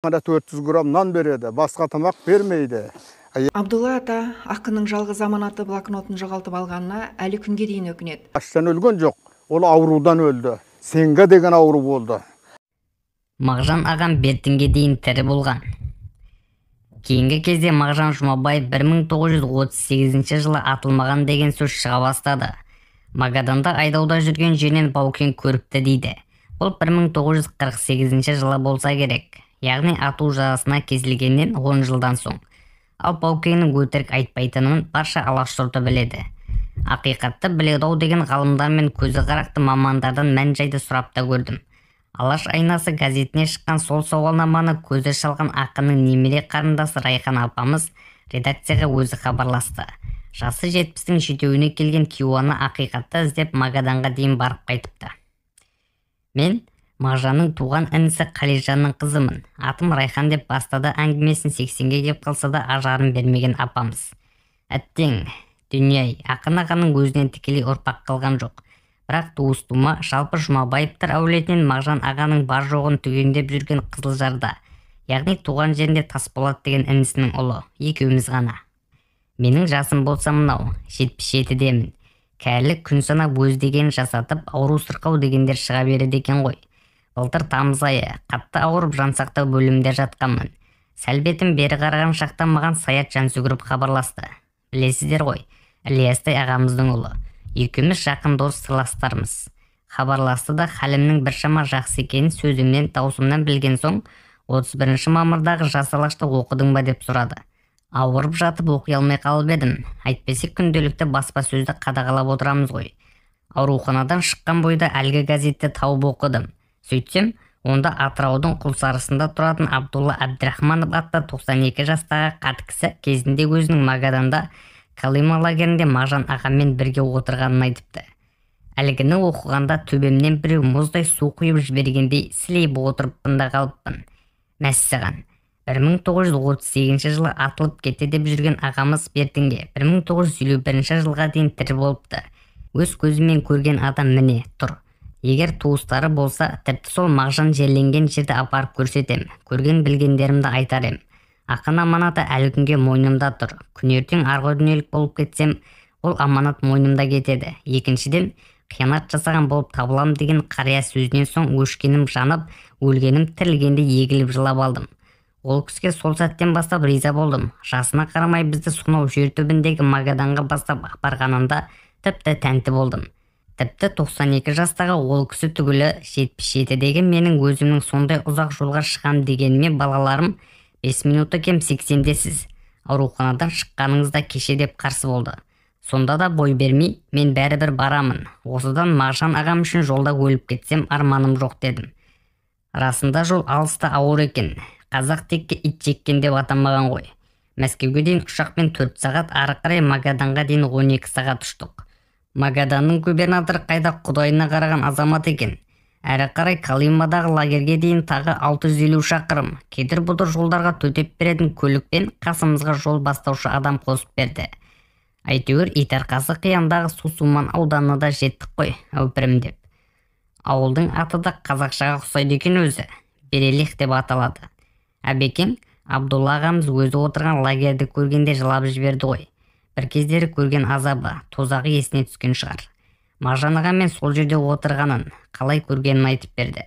Ана 400 грамм нан береді, басқа тамақ бермейді. Абдулла ата ақынның жалғыз аманаты блокнотын жоғалтып алғанына әлі күнге дейін өкінеді. Аштан өлген жоқ, ол аурудан өлді. Сенге деген ауру болды. Мағжан ағам бертінге дейін тірі болған. Кейінгі кезде Мағжан Жұмабаев 1938 жылы атылмаған деген сөз шыға бастады. Магаданда айдауда жүрген жерінен Баукең көріпті дейді. Бұл 1948 жылы болса керек. Яғни ату жазасына кесілгеннен 10 жылдан соң. Ал Баукеңнің өтірік айтпайтынын барша алаш жұрты біледі. Ақиқатты біледі-ау деген ғалымдар мен көзі қарақты мамандардан мән-жайды сұрап та көрдім. Алаш айнасы газетіне шыққан сол сауалнаманы көзі шалған ақынның немере қарындасы Райхан апамыз редакцияға өзі хабарласты. Жасы 70-тің жетеуіне келген кейуана ақиқатты іздеп Магаданға дейін барып қайтыпты. Мен Мағжанның туған інісі Қалижанның қызымын. Атым Райхан деп бастады әңгімесін 80-ге кеп қалса да ажарын бермеген апамыз. Әттең, дүние-ай, ақын ағаның өзінен тікелей ұрпақ қалған жоқ. Бірақ туыс-тума жалпы Жұмабаевтар әулетінен Мағжан ағаның бар жоғын түгендеп жүрген Қызылжарда, яғни туған жерінде Тасболат деген інісінің ұлы, екеуміз ғана. Менің жасым болса мынау, 77-демін. Кәрілік күн санап өз деген жасатып, ауру сырқау дегендер шыға береді екен ғой. Былтыр тамыз айы қатты ауырып жансақтау бөлімде жатқанмын. Сәл бетім бері қараған шақта маған Саят Жансүгіров хабарласты. Білесіздер ғой, Ілиястай ағамыздың ұлы. Екеуміз жақын дос сырластармыз. Хабарласты да халімнің біршама жақсы екенін сөзімнен, даусымнан білген соң 31 мамырдағы жас алашты оқыдың ба деп сұрады. Ауырып жатып оқи алмай қалып едім. Әйтпесе күнделікті баспасөзді қадағалап отырамыз ғой. Ауруханадан шыққан бойда әлгі газетті тауып оқыдым. Сөйтсем, онда Атыраудың Құлсарысында тұратын Абдулла Әбдірахманов атты 92 жастағы қарт кісі кезінде өзінің Магаданда Калима лагерінде Мағжан ағаммен бірге отырғанын айтыпты. Әлгіні оқығанда төбемнен біреу мұздай су құйып жібергендей сілейіп отырыппын да қалыппын. Мәссаған, 1938 жылы атылып кетті деп жүрген ағамыз бертінге 1951 жылға дейін тірі болыпты. Өз көзімен көрген адам міне тұр. Егер туыстары болса, тіпті сол Мағжан жерленген жерді апарып көрсетем, көрген білгендерімді айтарем. Ақын аманаты әлі күнге мойнымда тұр. Күнертең арғы дүниелік болып кетсем, ол аманат мойнымда кетеді. Екіншіден, қиянат жасаған болып табылам деген қария сөзінен соң өшкенім жанып, өлгенім тірілгенде егіліп жылап алдым. Ол кісіге сол сәттен бастап риза болдым. Жасына қарамай бізді сонау жер түбіндегі Магаданға бастап апарғанында тіпті тәнті болдым. Тіпті 92 жастағы ол кісі түгілі 77-дегі менің өзімнің сондай ұзақ жолға шығам дегеніме балаларым 5 минуты кем 80-десіз. Ауруханадан шыққаныңызда кеше деп қарсы болды. Сонда да бой бермей, мен бәрібір барамын. Осыдан Мағжан ағам үшін жолда өліп кетсем арманым жоқ дедім. Расында жол алыста ауыр екен. Қазақ текке ит жеккен деп атамаған ғой. Мәскеуге дейін ұшақпен 4 сағат, ары қарай Магаданға дейін 12 сағат ұштық. Магаданның губернаторы қайда құдайына қараған азамат екен. Әрі қарай Калимадағы лагерге дейін тағы 650 шақырым. Кедір-бұдыр жолдарға төтеп беретін көлікпен қасымызға жол бастаушы адам қосып берді. Әйтеуір Итарқасы қияндағы Сусуман ауданына да жеттік қой, әупірім деп. Ауылдың аты да қазақшаға ұқсайды екен өзі. Берелих деп аталады. Әбекең, Абдулла ағамыз өзі отырған лагерді көргенде жылап жіберді ғой. Бір кездері көрген азабы, тозағы есіне түскен шығар. Мағжан ағамен сол жерде отырғанын, қалай көргенін айтып берді.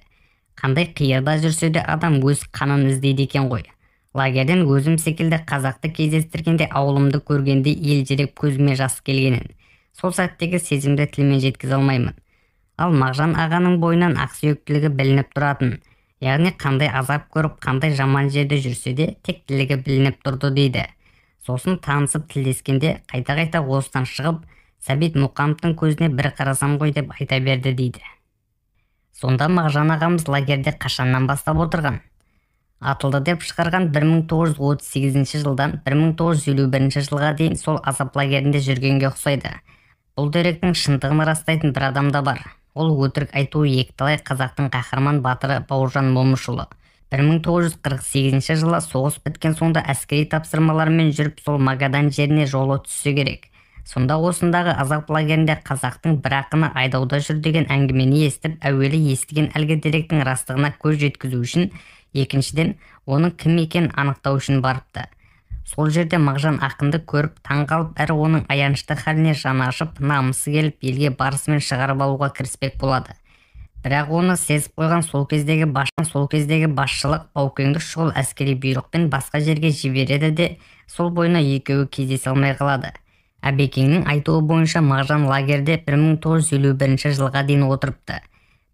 Қандай қиырда жүрсе де адам өз қанын іздейді екен ғой. Лагерден өзім секілді қазақты кездестіргенде ауылымды көргенде елжіреп көзіме жас келгенін. Сол сәттегі сезімді тілмен жеткізе алмаймын. Ал Мағжан ағаның бойынан ақсүйектілігі білініп тұратын. Яғни қандай азап көріп, қандай жаман жерде жүрсе де тектілігі білініп тұрды дейді. Сосын танысып тілдескенде қайта-қайта осыдан шығып, Сәбит Мұқановтың көзіне бір қарасам ғой деп айта берді дейді. Сонда Мағжан ағамыз лагерде қашаннан бастап отырған? Атылды деп шығарған 1938 жылдан 1951 жылға дейін сол азап лагерінде жүргенге ұқсайды. Бұл деректің шындығын растайтын бір адам да бар. Ол өтірік айтуы екіталай қазақтың қаһарман батыры Бауыржан Момышұлы. 1948 жылы соғыс біткен соңда әскери тапсырмалармен жүріп сол Магадан жеріне жолы түссе керек. Сонда осындағы азап лагерінде қазақтың бір ақыны айдауда жүр деген әңгімені естіп, әуелі естіген әлгі деректің растығына көз жеткізу үшін, екіншіден оның кім екенін анықтау үшін барыпты. Сол жерде Мағжан ақынды көріп таң қалып, әрі оның аянышты халіне жаны ашып, намысы келіп, елге барысымен шығарып алуға кіріспек болады. Бірақ оны сезіп қойған сол кездегі басшылық Баукеңді шұғыл әскери бұйрықпен басқа жерге жібереді де, сол бойына екеуі кездесе алмай қалады. Әбекеңнің айтуы бойынша Мағжан лагерде 1951 жылға дейін отырыпты.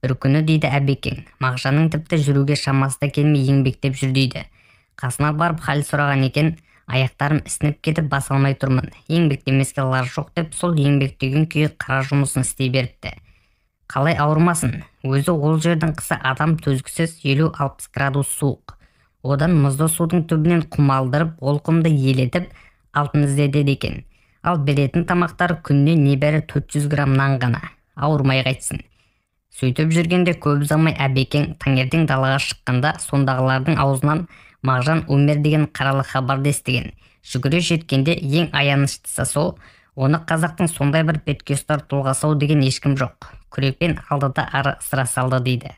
Бір күні, дейді Әбекең, Мағжанның тіпті жүруге шамасы да келмей еңбектеп жүр дейді. Қасына барып хал сұраған екен, аяқтарым ісініп кетіп баса алмай тұрмын, еңбектемеске лаж жоқ деп, сол еңбектеген күйі қара жұмысын істей беріпті. Қалай ауырмасын, өзі ол жердің қысы адам төзгісіз 50-60 градус суық. Одан мұзды судың түбінен құм алдырып, ол құмды елетіп, алтын іздеді екен. Ал беретін тамақтары күніне небәрі 400 грамм нан ғана. Ауырмай қайтсын. Сөйтіп жүргенде көп ұзамай Әбекең таңертең далаға шыққанда, сондағылардың аузынан Мағжан өмір деген қаралы хабарды естіген. Жүгіре жеткенде ең аяныштысы сол, оны қазақтың сондай бір бетке ұстар тұлғасы деген ешкім жоқ. Күрекпен алды да ары ысыра салды дейді.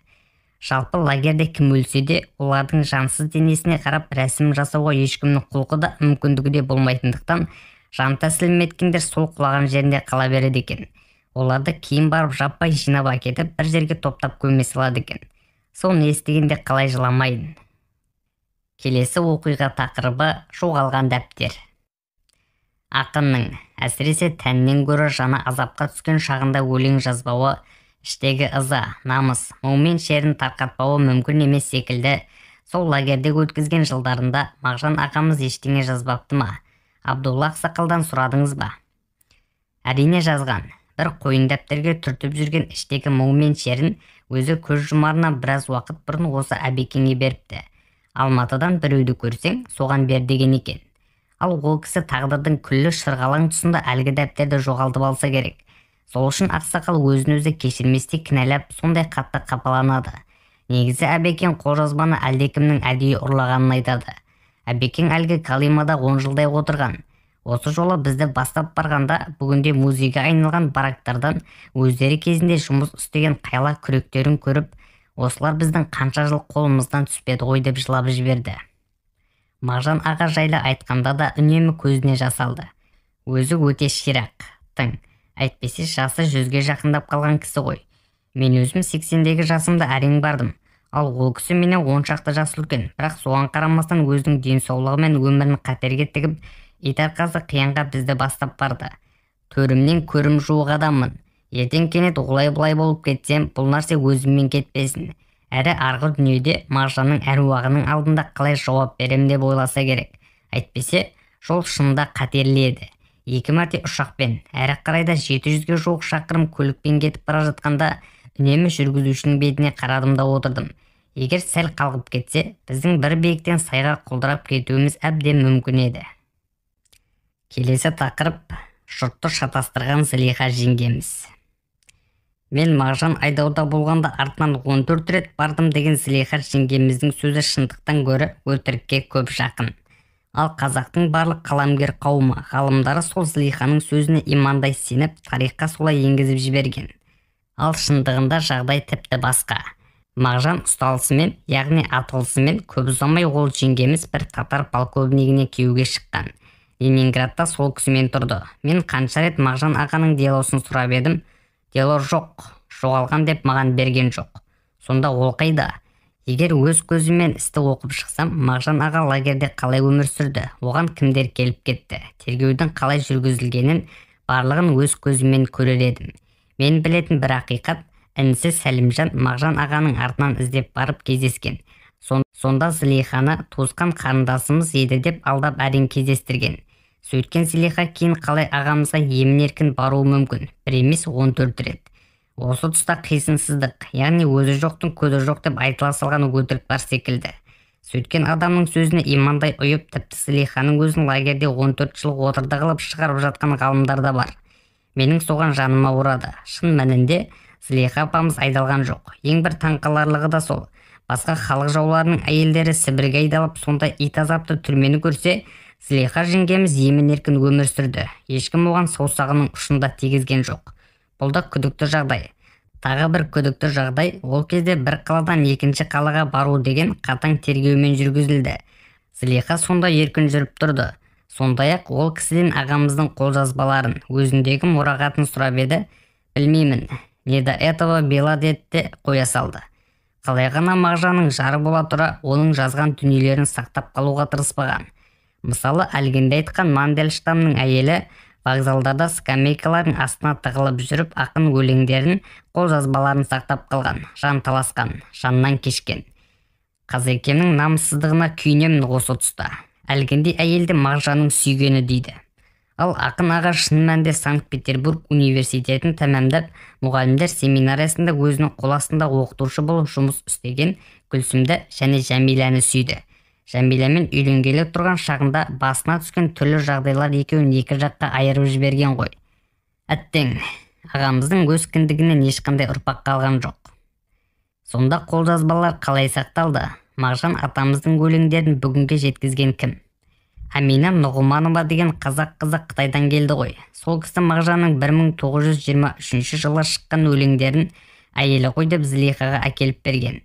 Жалпы лагерде кім өлсе де, олардың жансыз денесіне қарап рәсім жасауға ешкімнің құлқы да мүмкіндігі де болмайтындықтан, жан тәсілім еткендер сол құлаған жерінде қала береді екен. Оларды кейін барып жаппай жинап әкетіп, бір жерге топтап көме салады екен. Соны естігенде қалай жыламайын. Келесі оқиға тақырыбы жоғалған дәптер. Ақынның әсіресе тәннен гөрі жаны азапқа түскен шағында өлең жазбауы, іштегі ыза, намыс, мұң мен шерін тарқатпауы мүмкін емес секілді, сол лагерде өткізген жылдарында Мағжан ағамыз ештеңе жазбапты ма? Абдулла Ақсақалдан сұрадыңыз ба? Әрине жазған. Бір қойын дәптерге түртіп жүрген іштегі мұң мен шерін өзі көз жұмарына біраз уақыт бұрын осы Әбекеңе беріпті. Алматыдан біреуді көрсең, соған бер деген екен. Ал ол кісі тағдырдың күллі шырғалаң тұсында әлгі дәптерді жоғалтып алса керек. Сол үшін Ақсақал өзін өзі кешірместей кінәлап, сондай қатты қапаланады. Негізі Әбекең қолжазбаны әлдекімнің әдейі ұрлағанын айтады. Әбекең әлгі Калимада 10 жылдай отырған. Осы жолы бізді бастап барғанда, бүгінде музейге айналған барактардан өздері кезінде жұмыс істеген қайла күректерін көріп, осылар біздің қанша жыл қолымыздан түспеді ғой деп жылап жіберді. Мағжан аға жайлы айтқанда да үнемі көзіне жас алды. Өзі өте ширақ, тың, әйтпесе жасы 100-ге жақындап қалған кісі ғой. Мен өзім 80-дегі жасымда әрең бардым. Ал ол кісі менен 10 шақты жас үлкен, бірақ соған қарамастан өзінің денсаулығы мен өмірін қатерге тігіп, итарқазы қиянға бізді бастап барды. Төрімнен көрім жуық адаммын. Ертең кенет олай-бұлай болып кетсем, бұл нәрсе өзіммен кетпесін. Әрі арғы дүниеде Мағжанның әруағының алдында қалай жауап берем деп ойласа керек. Әйтпесе, жол шынында қатерлі еді. 2 мәрте ұшақпен, әрі қарайда 700-ге жуық шақырым көлікпен кетіп бара жатқанда, үнемі жүргізушінің бетіне қарадым да отырдым. Егер сәл қалғып кетсе, біздің бір биіктен сайға құлдырап кетуіміз әбден мүмкін еді. Келесі тақырып жұртты шатастырған Зылиха жеңгеміз. Мен Мағжан айдауда болғанда артынан 14 рет бардым деген Зылиха жеңгеміздің сөзі шындықтан гөрі өтірікке көп жақын. Ал қазақтың барлық қаламгер қауымы, ғалымдары сол Зылиханың сөзіне имандай сеніп, тарихқа солай енгізіп жіберген. Ал шындығында жағдай тіпті басқа. Мағжан ұсталысымен, яғни атылысымен көп ұзамай ол жеңгеміз бір татар полковнигіне күйеуге шыққан. Ленинградта сол кісімен тұрды. Мен қанша рет Мағжан ағаның делосын сұрап едім. Дело жоқ, жоғалған деп маған берген жоқ. Сонда ол қайда? Егер өз көзімен істі оқып шықсам, Мағжан аға лагерде қалай өмір сүрді, оған кімдер келіп кетті, тергеудің қалай жүргізілгенін барлығын өз көзімен көрер едім. Мен білетін бір ақиқат, інісі Сәлімжан Мағжан ағаның артынан іздеп барып кездескен. Сонда Зылиханы туысқан қарындасымыз еді деп алдап әрең кездестірген. Сөйткен Зылиха кейін қалай ағамызға емін-еркін баруы мүмкін, бір емес 14 рет. Осы тұста қисынсыздық, яғни өзі жоқтың көзі жоқ деп айтыла салған өтірік бар секілді. Сөйткен адамның сөзіне имандай ұйып, тіпті Зылиханың өзін лагерде 14 жыл отырды қылып шығарып жатқан ғалымдар да бар. Менің соған жаныма ұрады. Шын мәнінде Зылиха апамыз айдалған жоқ. Ең бір таңқаларлығы да сол. Басқа халық жауларының әйелдері Сібірге айдалып, сонда ит азапты түрмені көрсе, Зылиха жеңгеміз емін-еркін өмір сүрді. Ешкім оған саусағының ұшында тигізген жоқ. Бұл да күдікті жағдай. Тағы бір күдікті жағдай ол кезде бір қаладан екінші қалаға бару деген қатаң тергеумен жүргізілді. Зылиха сонда еркін жүріп тұрды. Сондай-ақ ол кісіден ағамыздың қолжазбаларын, өзіндегі мұрағатын сұрап еді. Білмеймін, не до этого было деді де қоя салды. Қалай ғана Мағжанның жары бола тұра оның жазған дүниелерін сақтап қалуға тырыспаған. Мысалы, әлгінде айтқан Мандельштамның әйелі вокзалдарда скамейкалардың астына тығылып жүріп ақын өлеңдерін, қолжазбаларын сақтап қалған, жан таласқан, жаннан кешкен. Қазекемнің намыссыздығына күйінемін осы тұста. Әлгінде әйелді Мағжанның сүйгені дейді. Ал ақын аға шын мәнінде Санкт-Петербург университетін тәмамдап, мұғалімдер семинариясында өзінің қол астында оқытушы болып жұмыс істеген Гүлсімді және Жәмиләні сүйді. Жәмилямен үйленгелі тұрған шағында басына түскен түрлі жағдайлар екеуін екі жаққа айырып жіберген ғой. Әттең, ағамыздың өз кіндігінен ешқандай ұрпақ қалған жоқ. Сонда қолжазбалар қалай сақталды? Мағжан атамыздың өлеңдерін бүгінге жеткізген кім? Амина Нұғыманова деген қазақ қызы Қытайдан келді ғой. Сол кісі Мағжанның 1923 жылы шыққан өлеңдерін әйелі ғой деп Зылихаға әкеліп берген.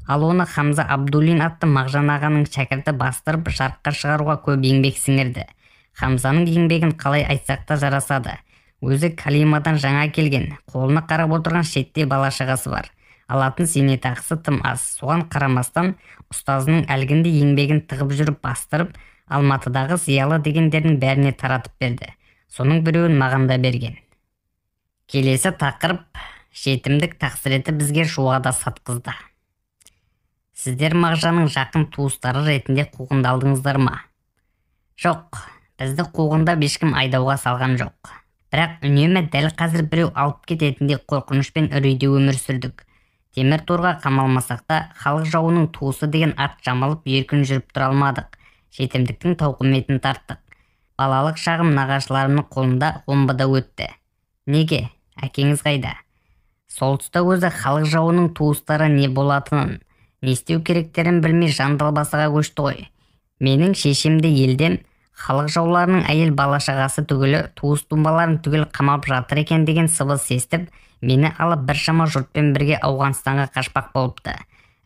Ал оны Хамза Абдуллин атты Мағжан ағаның шәкірті бастырып жарыққа шығаруға көп еңбек сіңірді. Хамзаның еңбегін қалай айтсақ та жарасады. Өзі Калимадан жаңа келген, қолына қарап отырған шетте бала-шағасы бар. Алатын зейнетақысы тым аз. Соған қарамастан ұстазының әлгінде еңбегін тығып жүріп бастырып, Алматыдағы зиялы дегендердің бәріне таратып берді. Соның біреуін маған да берген. Келесі тақырып жетімдік тақсіреті бізге жуада сатқызды. Сіздер Мағжанның жақын туыстары ретінде қуғындалдыңыздар ма? Жоқ, бізді қуғындап ешкім айдауға салған жоқ. Бірақ үнемі дәл қазір біреу алып кететіндей қорқыныш пен үрейде өмір сүрдік. Темір торға қамалмасақ та, халық жауының туысы деген ат жамалып еркін жүріп тұра алмадық. Жетімдіктің тауқыметін тарттық. Балалық шағым нағашыларымның қолында омбыда өтті. Неге? Әкеңіз қайда? Сол тұста өзі халық жауының туыстары не болатынын, не істеу керектерін білмей жандалбасыға көшті ғой. Менің шешемді елден халық жауларының әйел бала-шағасы түгілі туыс-тумаларын түгел қамап жатыр екен деген сыбыс естіп, мені алып біршама жұртпен бірге Ауғанстанға қашпақ болыпты.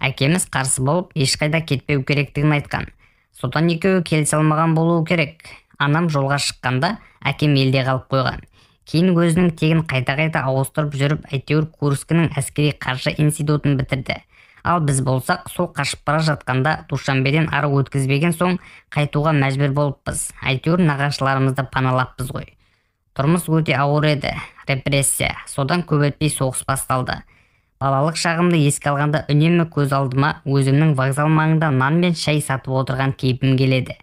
Әкеміз қарсы болып, ешқайда кетпеу керектігін айтқан. Содан екеуі келісе алмаған болуы керек. Анам жолға шыққанда, әкем елде қалып қойған. Кейін өзінің тегін қайта-қайта ауыстырып жүріп, әйтеуір Курскінің әскери қаржы институтын бітірді. Ал біз болсақ, сол қашып бара жатқанда Душанбеден ары өткізбеген соң қайтуға мәжбүр болыппыз. Әйтеуір нағашыларымызды паналаппыз ғой. Тұрмыс өте ауыр еді, репрессия. Содан көп өтпей соғыс басталды. Балалық шағымды еске алғанда үнемі көз алдыма өзімнің вокзал маңында нан мен шай сатып отырған кейпім келеді.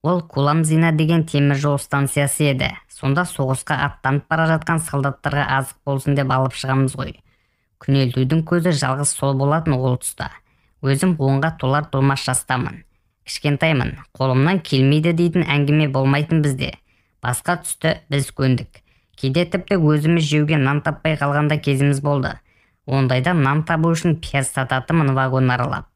Ол Куламзина деген темір жол станциясы еді. Сонда соғысқа аттанып бара жатқан солдаттарға азық болсын деп алып шығамыз ғой. Күнелтудің көзі жалғыз сол болатын ол тұста. Өзім 10-ға толар толмас жастамын. Кішкентаймын, қолымнан келмейді дейтін әңгіме болмайтын бізде. Басқа түсті біз көндік. Кейде тіпті өзіміз жеуге нан таппай қалғанда кезіміз болды. Ондайда нан табу үшін пияз сататымын вагон аралап.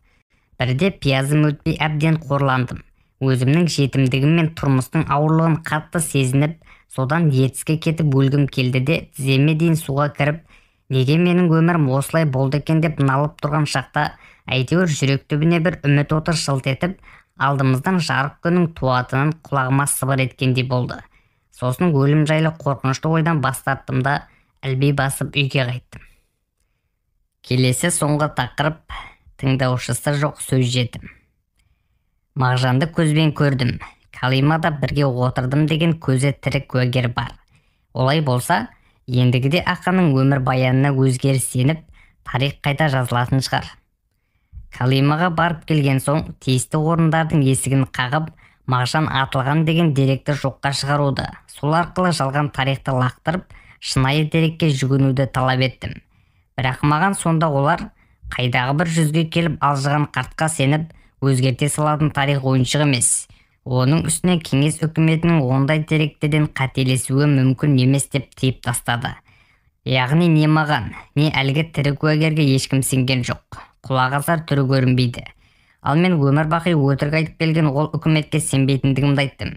Бірде пиязым өтпей әбден қорландым. Өзімнің жетімдігім мен тұрмыстың ауырлығын қатты сезініп, содан ертіске кетіп өлгім келді де тіземе дейін суға кіріп, неге менің өмірім осылай болды екен деп налып тұрған шақта, әйтеуір жүрек түбіне бір үміт оты жылт етіп, алдымыздан жарық күннің туатынын құлағыма сыбыр еткендей болды. Сосын өлім жайлы қорқынышты ойдан бас тарттым да әлбей басып үйге қайттым. Келесі соңғы тақырып тыңдаушысы жоқ сөз жетім. Мағжанды көзбен көрдім. Калимада бірге отырдым деген көзі тірі куәгер бар. Олай болса, ендігіде ақынның өмір баянына өзгеріс еніп, тарих қайта жазылатын шығар. Калимаға барып келген соң, тиісті орындардың есігін қағып, Мағжан атылған деген деректі жоққа шығаруды, сол арқылы жалған тарихты лақтырып, шынайы дерекке жүгінуді талап еттім. Бірақ маған сонда олар қайдағы бір жүзге келіп алжыған қартқа сеніп, өзгерте салатын тарих ойыншық емес. Оның үстіне кеңес үкіметінің ондай деректерден қателесуі мүмкін емес деп тиіп тастады. Яғни не маған, не әлгі тірі куәгерге ешкім сенген жоқ. Құлақ асар түрі көрінбейді. Ал мен өмір бақи өтірік айтып келген ол үкіметке сенбейтіндігімді айттым.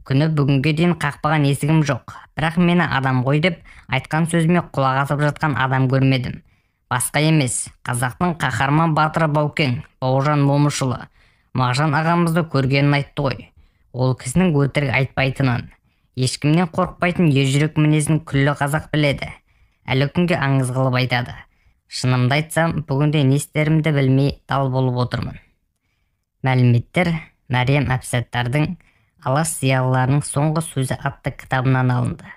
Күні бүгінге дейін қақпаған есігім жоқ. Бірақ мені адам ғой деп айтқан сөзіме құлақ асып жатқан адам көрмедім. Басқа емес, қазақтың қаһарман батыры Баукең, Бауыржан Момышұлы, Мағжан ағамызды көргенін айтты ғой. Ол кісінің өтірік айтпайтынын, ешкімнен қорықпайтын ержүрек мінезін күллі қазақ біледі. Әлі күнге аңыз қылып айтады. Шынымды айтсам, бүгінде не істерімді білмей дал болып отырмын. Мәліметтер Мәриям Әбсаттардың «Алаш зиялыларының соңғы сөзі» атты кітабынан алынды.